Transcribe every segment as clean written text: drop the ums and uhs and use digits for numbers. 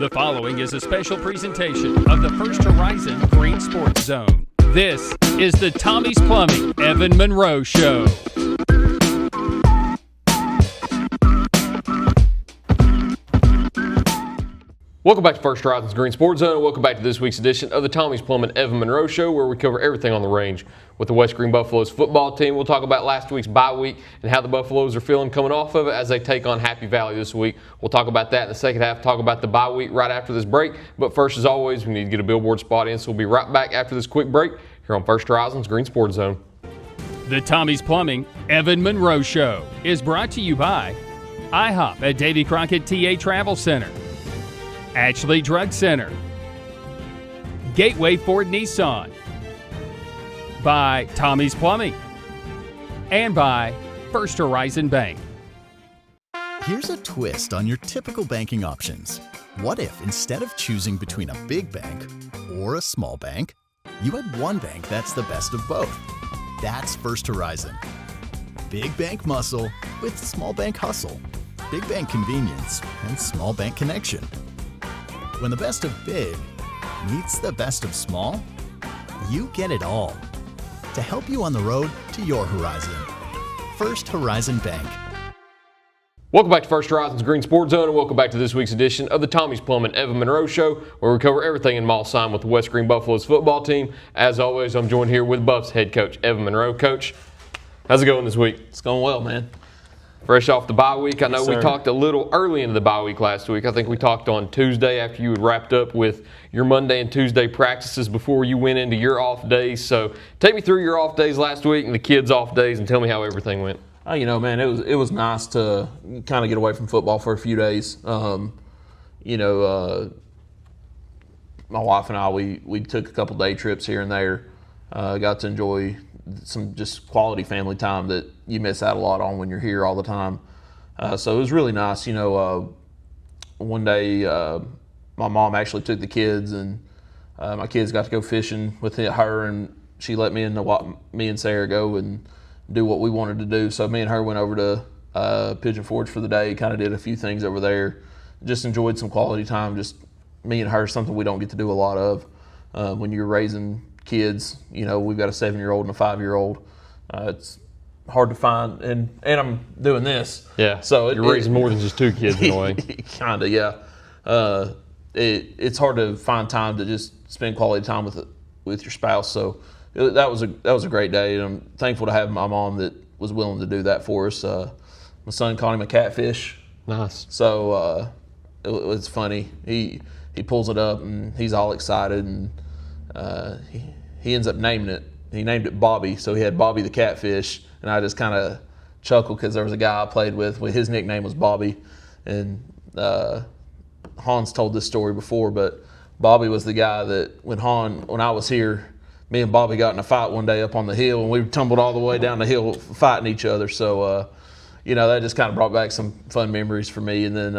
The following is a special presentation of the First Horizon Green Sports Zone. This is the Tommie's Plumbing Evan Monroe Show. Welcome back to First Horizon's Green Sports Zone. Welcome back to this week's edition of the Tommie's Plumbing Evan Monroe Show, where we cover everything on the range with the West Green Buffaloes football team. We'll talk about last week's bye week and how the Buffaloes are feeling coming off of it as they take on Happy Valley this week. We'll talk about that in the second half, talk about the bye week right after this break. But first, as always, we need to get a billboard spot in, so we'll be right back after this quick break here on First Horizon's Green Sports Zone. The Tommie's Plumbing Evan Monroe Show is brought to you by IHOP at Davy Crockett TA Travel Center, Ashley Drug Center, Gateway Ford Nissan, by Tommie's Plumbing, and by First Horizon Bank. Here's a twist on your typical banking options. What if instead of choosing between a big bank or a small bank, you had one bank that's the best of both? That's First Horizon. Big bank muscle with small bank hustle. Big bank convenience and small bank connection. When the best of big meets the best of small, you get it all. To help you on the road to your horizon. First Horizon Bank. Welcome back to First Horizon's Green Sports Zone, and welcome back to this week's edition of the Tommie's Plumbing Evan Monroe Show, where we cover everything in Mosheim with the West Green Buffaloes football team. As always, I'm joined here with Buffs head coach Evan Monroe. Coach, how's it going this week? It's going well, man. Fresh off the bye week. I know Yes, we sir. talked a little early into the bye week last week. I think we talked on Tuesday after you had wrapped up with your Monday and Tuesday practices before you went into your off days. So take me through your off days last week and the kids' off days and tell me how everything went. Oh, man, it was nice to kind of get away from football for a few days. My wife and I, we took a couple day trips here and there. Got to enjoy some just quality family time that you miss out a lot on when you're here all the time. So it was really nice. One day my mom actually took the kids, and my kids got to go fishing with her, and she let me and Sarah go and do what we wanted to do. So me and her went over to Pigeon Forge for the day, kind of did a few things over there, just enjoyed some quality time, just me and her, something we don't get to do a lot of when you're raising kids. We've got a 7-year-old and a 5-year-old. It's hard to find, and I'm doing this. Yeah, so you're raising more than just two kids in a way. Kind of, yeah. It's hard to find time to just spend quality time with your spouse. So that was a great day, and I'm thankful to have my mom that was willing to do that for us. My son caught him a catfish. Nice. So it's funny. He pulls it up and he's all excited, and he ends up naming it. He named it Bobby, so he had Bobby the catfish, and I just kind of chuckled because there was a guy I played with. His nickname was Bobby, and Hans told this story before, but Bobby was the guy that when I was here, me and Bobby got in a fight one day up on the hill, and we tumbled all the way down the hill fighting each other. So, that just kind of brought back some fun memories for me. And then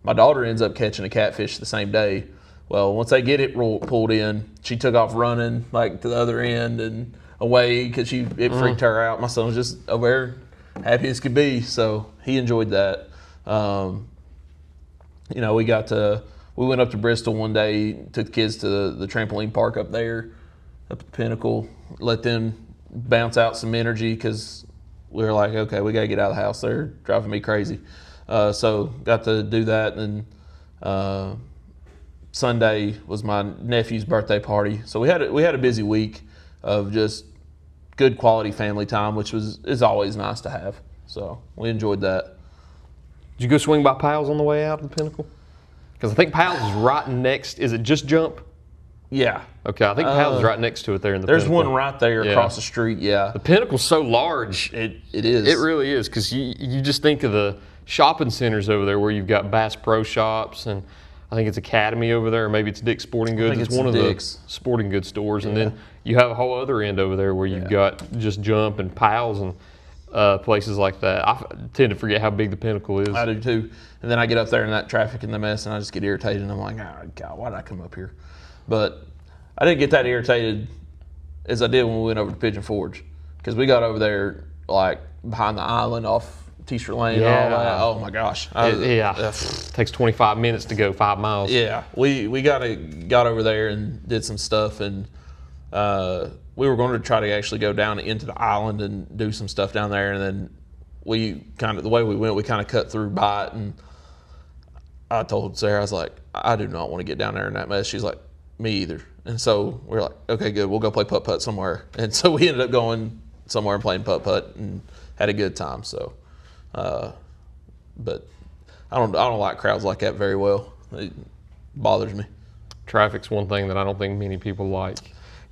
my daughter ends up catching a catfish the same day. Well, once they get it pulled in, she took off running like to the other end and away because it freaked her out. My son was just over there happy as could be, so he enjoyed that. We went up to Bristol one day, took the kids to the trampoline park up there, up at the Pinnacle, let them bounce out some energy because we were like, okay, we got to get out of the house. They're driving me crazy. So got to do that, and Sunday was my nephew's birthday party. So we had a busy week of just good quality family time, which is always nice to have. So we enjoyed that. Did you go swing by Pals on the way out of the Pinnacle? Because I think Pals is right next. Is it just jump? Yeah. Okay, I think Pals is right next to it there in the There's Pinnacle. one right there across the street, yeah. The Pinnacle's so large. It is. It really is, because you just think of the shopping centers over there where you've got Bass Pro Shops, and I think it's Academy over there, or maybe it's Dick's Sporting Goods. think It's it's one Dick's. of the sporting goods stores. And then you have a whole other end over there where you've got just Jump and Pals and places like that. I tend to forget how big the Pinnacle is. I do too. And then I get up there in that traffic and the mess, and I just get irritated. And I'm like, oh, God, why did I come up here? But I didn't get that irritated as I did when we went over to Pigeon Forge, because we got over there like behind the island off T-shirt lane and all that. Oh my gosh. It takes 25 minutes to go 5 miles. Yeah, we got over there and did some stuff, and we were going to try to actually go down into the island and do some stuff down there, and then the way we went, we kind of cut through by it, and I told Sarah, I was like, I do not want to get down there in that mess. She's like, me either. And so we were like, okay, good, we'll go play putt-putt somewhere. And so we ended up going somewhere and playing putt-putt and had a good time. So, but I don't like crowds like that very well. It bothers me. Traffic's one thing that I don't think many people like.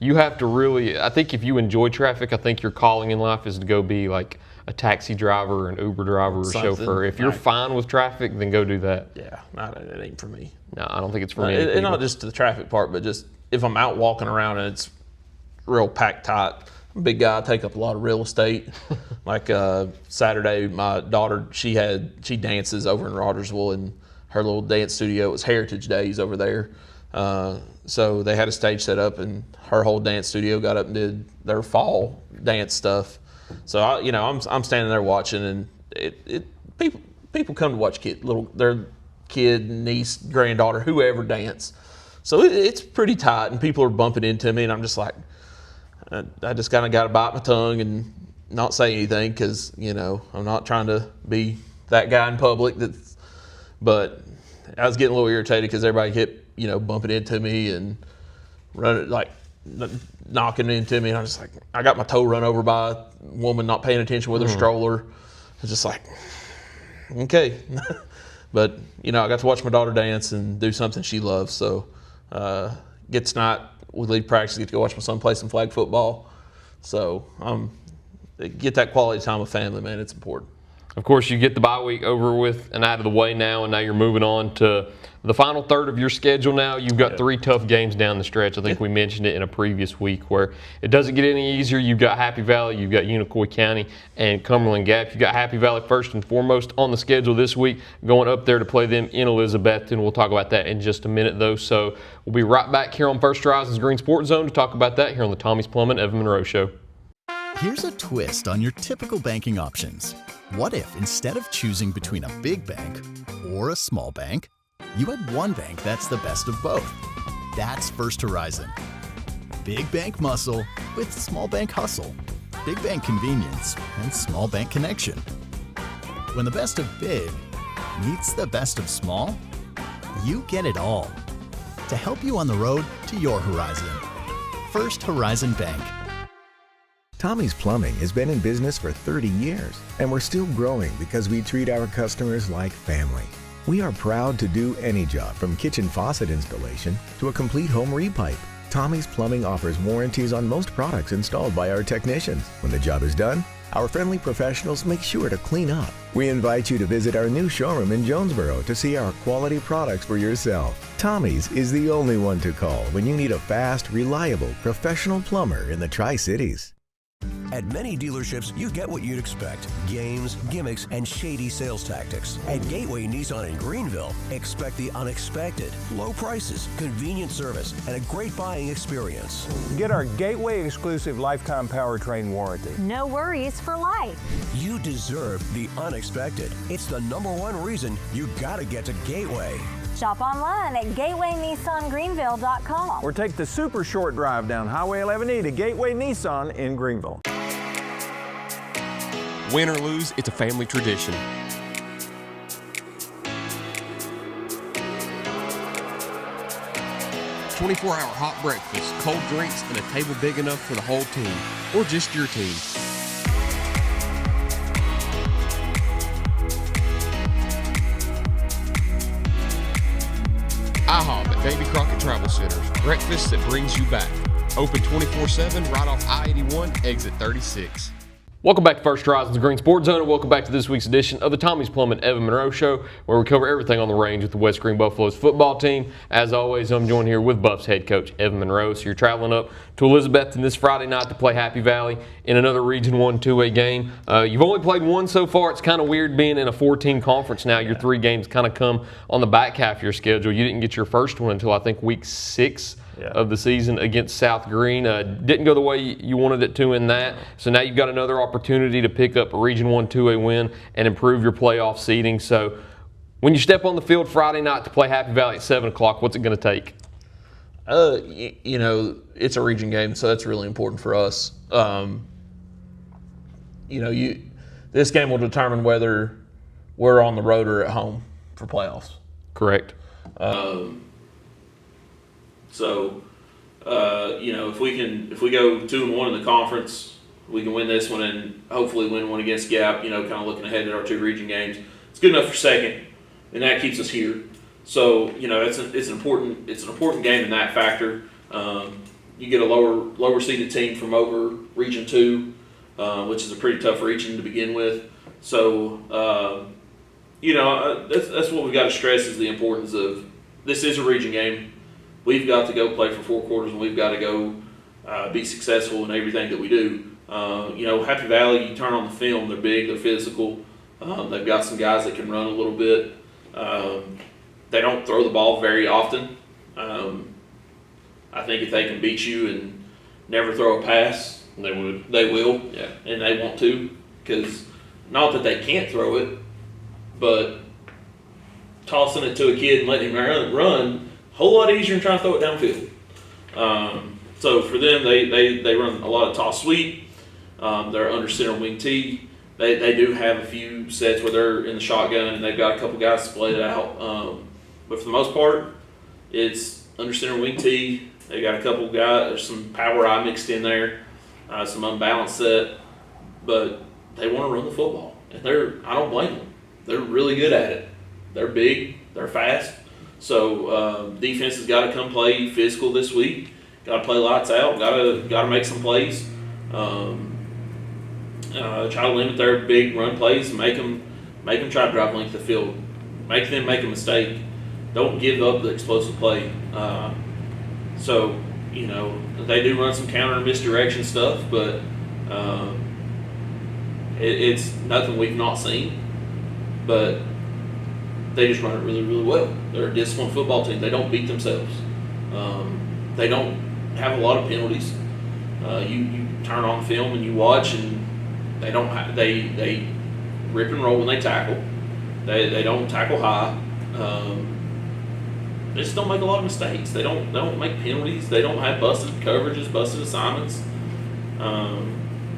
You have to really, I think if you enjoy traffic, I think your calling in life is to go be like a taxi driver, an Uber driver, or chauffeur. If you're fine with traffic, then go do that. Yeah, no, it ain't for me. No, I don't think it's for me. And not just the traffic part, but just if I'm out walking around and it's real packed tight. I'm a big guy, I take up a lot of real estate. Like Saturday, my daughter, she dances over in Rogersville, and her little dance studio, it was Heritage Days over there. So they had a stage set up, and her whole dance studio got up and did their fall dance stuff. So I'm standing there watching, and people come to watch their kid, niece, granddaughter, whoever dance. So it's pretty tight, and people are bumping into me, and I'm just like, I just kind of got to bite my tongue and not say anything, because I'm not trying to be that guy in public. But I was getting a little irritated because everybody kept bumping into me and running, like knocking into me, and I'm just like, I got my toe run over by a woman not paying attention with her stroller. It's just like, okay. But I got to watch my daughter dance and do something she loves. So get tonight, we leave practice, get to go watch my son play some flag football. So get that quality time with family, man. It's important. Of course, you get the bye week over with and out of the way now, and now you're moving on to the final third of your schedule now. You've got 3 tough games down the stretch. I think we mentioned it in a previous week, where it doesn't get any easier. You've got Happy Valley, you've got Unicoi County, and Cumberland Gap. You've got Happy Valley first and foremost on the schedule this week, going up there to play them in Elizabethton. We'll talk about that in just a minute, though. So we'll be right back here on First Horizons Green Sports Zone to talk about that here on the Tommie's Plumbing Evan Monroe Show. Here's a twist on your typical banking options. What if, instead of choosing between a big bank or a small bank, you had one bank that's the best of both? That's First Horizon. Big bank muscle with small bank hustle. Big bank convenience and small bank connection. When the best of big meets the best of small, you get it all. To help you on the road to your horizon. First Horizon Bank. Tommie's Plumbing has been in business for 30 years, and we're still growing because we treat our customers like family. We are proud to do any job, from kitchen faucet installation to a complete home repipe. Tommie's Plumbing offers warranties on most products installed by our technicians. When the job is done, our friendly professionals make sure to clean up. We invite you to visit our new showroom in Jonesboro to see our quality products for yourself. Tommie's is the only one to call when you need a fast, reliable, professional plumber in the Tri-Cities. At many dealerships, you get what you'd expect: games, gimmicks, and shady sales tactics. At Gateway Nissan in Greenville, expect the unexpected: low prices, convenient service, and a great buying experience. Get our Gateway exclusive lifetime powertrain warranty. No worries for life. You deserve the unexpected. It's the #1 reason you gotta get to Gateway. Shop online at GatewayNissanGreenville.com. Or take the super short drive down Highway 11E to Gateway Nissan in Greenville. Win or lose, it's a family tradition. "24-hour hot breakfast, cold drinks, and a table big enough for the whole team, or just your team." IHOP at Davy Crockett Travel Centers. Breakfast that brings you back. Open 24/7 right off I-81, exit 36. Welcome back to First Horizons Green Sports Zone, and welcome back to this week's edition of the Tommie's Plumbing Evan Monroe Show, where we cover everything on the range with the West Green Buffaloes football team. As always, I'm joined here with Buffs head coach Evan Monroe. So you're traveling up to Elizabethton this Friday night to play Happy Valley in another Region 1 2A game. You've only played one so far. It's kind of weird being in a 14 conference now. Your 3 games kind of come on the back half of your schedule. You didn't get your first one until I think week 6 of the season against South Green. Didn't go the way you wanted it to in that. So now you've got another opportunity to pick up a Region 1 2A win and improve your playoff seeding. So when you step on the field Friday night to play Happy Valley at 7 o'clock, what's it going to take? It's a region game, so that's really important for us. This game will determine whether we're on the road or at home for playoffs. Correct. If we go 2-1 in the conference, we can win this one and hopefully win one against Gap. Kind of looking ahead at our 2 region games. It's good enough for second, and that keeps us here. So it's an important game in that factor. You get a lower seeded team from over Region 2, which is a pretty tough region to begin with. So that's what we've got to stress is the importance of this is a region game. We've got to go play for 4 quarters, and we've got to go be successful in everything that we do. Happy Valley, you turn on the film, they're big, they're physical. They've got some guys that can run a little bit. They don't throw the ball very often. I think if they can beat you and never throw a pass, They would. they will. Yeah. And they want to, because not that they can't throw it, but tossing it to a kid and letting him run, a whole lot easier than trying to throw it downfield. So for them, they run a lot of toss sweep. They're under center wing T. They do have a few sets where they're in the shotgun and they've got a couple guys split out. But for the most part, it's under center wing T. They got a couple guys, there's some power I mixed in there, some unbalanced set, but they want to run the football. And I don't blame them. They're really good at it. They're big, they're fast. So defense has got to come play physical this week. Got to play lights out. Got to make some plays. Try to limit their big run plays. Make them try to drive length of the field. Make them make a mistake. Don't give up the explosive play. They do run some counter and misdirection stuff, but it's nothing we've not seen. But they just run it really, really well. They're a disciplined football team. They don't beat themselves. They don't have a lot of penalties. You turn on film and you watch, and they rip and roll when they tackle. They don't tackle high. They just don't make a lot of mistakes. They don't make penalties. They don't have busted coverages, busted assignments.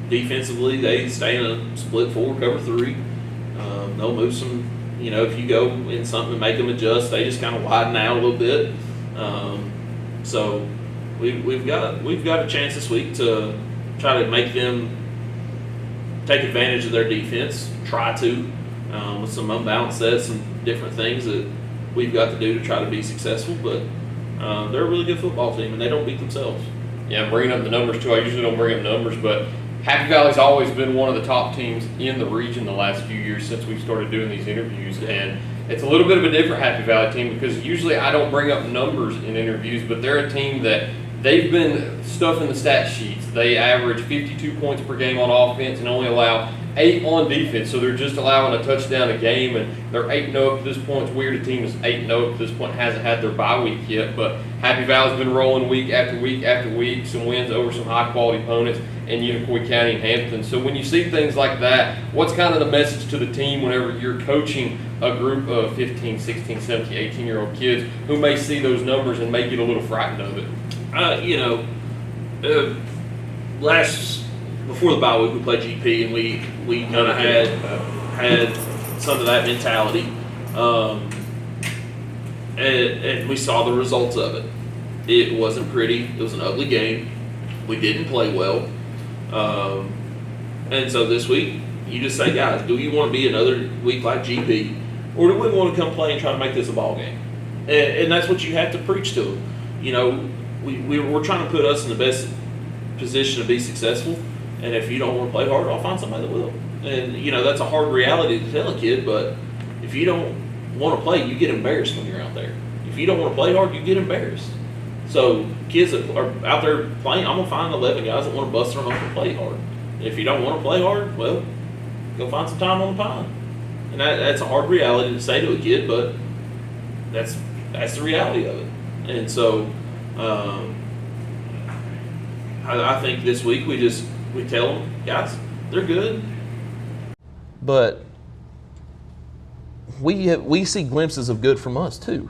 Defensively, they stay in a split 4, cover 3. They'll move some. If you go in something to make them adjust, they just kind of widen out a little bit. So we've got a chance this week to try to make them take advantage of their defense. Try to with some unbalanced sets and different things that we've got to do to try to be successful. But they're a really good football team, and they don't beat themselves. Yeah, I'm bringing up the numbers too. I usually don't bring up numbers, but Happy Valley's always been one of the top teams in the region the last few years since we started doing these interviews. And it's a little bit of a different Happy Valley team because usually I don't bring up numbers in interviews, but they're a team that they've been stuffing the stat sheets. They average 52 points per game on offense and only allow 8 on defense. So they're just allowing a touchdown a game, and they're 8-0 at this point. It's weird a team is 8-0 at this point, hasn't had their bye week yet, but Happy Valley's been rolling week after week after week, some wins over some high-quality opponents in Unicoi County and Hampton. So when you see things like that, what's kind of the message to the team whenever you're coaching a group of 15, 16, 17, 18-year-old kids who may see those numbers and may get a little frightened of it? Before the bye week, we played GP, and we kind of had some of that mentality, and we saw the results of it. It wasn't pretty. It was an ugly game. We didn't play well, and so this week you just say, guys, do you want to be another week like GP, or do we want to come play and try to make this a ball game? And that's what you have to preach to them. We're trying to put us in the best position to be successful. And if you don't want to play hard, I'll find somebody that will. And, that's a hard reality to tell a kid, but if you don't want to play, you get embarrassed when you're out there. If you don't want to play hard, you get embarrassed. So kids that are out there playing, I'm going to find 11 guys that want to bust their hump and play hard. And if you don't want to play hard, well, go find some time on the pine. And that's a hard reality to say to a kid, but that's the reality of it. And so I think this week we tell them, guys, they're good. But we see glimpses of good from us too.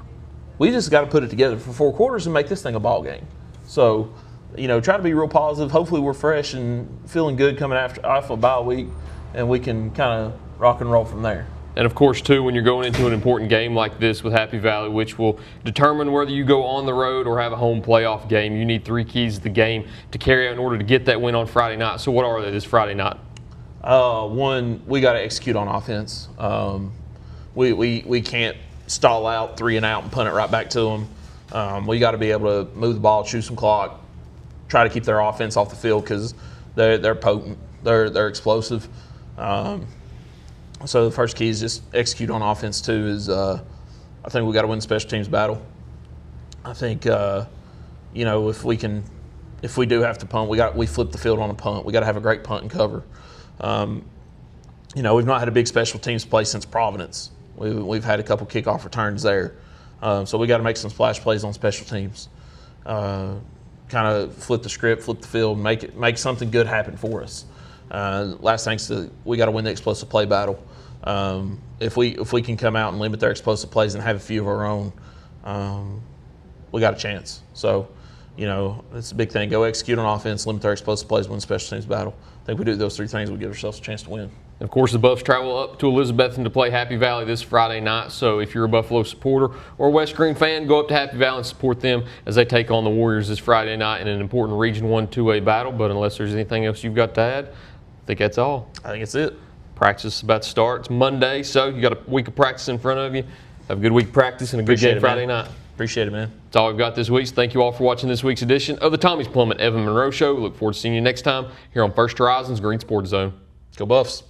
We just got to put it together for 4 quarters and make this thing a ball game. So, try to be real positive. Hopefully we're fresh and feeling good coming off a bye week, and we can kind of rock and roll from there. And of course, too, when you're going into an important game like this with Happy Valley, which will determine whether you go on the road or have a home playoff game, you need 3 keys to the game to carry out in order to get that win on Friday night. So what are they this Friday night? One, we got to execute on offense. We can't stall out 3 and out and punt it right back to them. We got to be able to move the ball, chew some clock, try to keep their offense off the field because they're potent, they're explosive. So the first key is just execute on offense too. Is I think we got to win the special teams battle. I think if we do have to punt, we flip the field on a punt. We got to have a great punt and cover. We've not had a big special teams play since Providence. We've had a couple kickoff returns there, so we got to make some splash plays on special teams. Kind of flip the script, flip the field, make something good happen for us. Last thing's we got to win the explosive play battle. If we can come out and limit their explosive plays and have a few of our own, we got a chance. So, it's a big thing. Go execute on offense, limit their explosive plays, win the special teams battle. I think we do those 3 things, we give ourselves a chance to win. Of course, the Buffs travel up to Elizabethton to play Happy Valley this Friday night. So if you're a Buffalo supporter or a West Green fan, go up to Happy Valley and support them as they take on the Warriors this Friday night in an important Region 1 2A battle. But unless there's anything else you've got to add, I think that's all. I think it's it. Practice is about to start. It's Monday, so you got a week of practice in front of you. Have a good week of practice and a good game Friday night. Appreciate it, man. That's all we've got this week. So thank you all for watching this week's edition of the Tommie's Plummet Evan Monroe Show. We look forward to seeing you next time here on First Horizons Green Sports Zone. Go Buffs.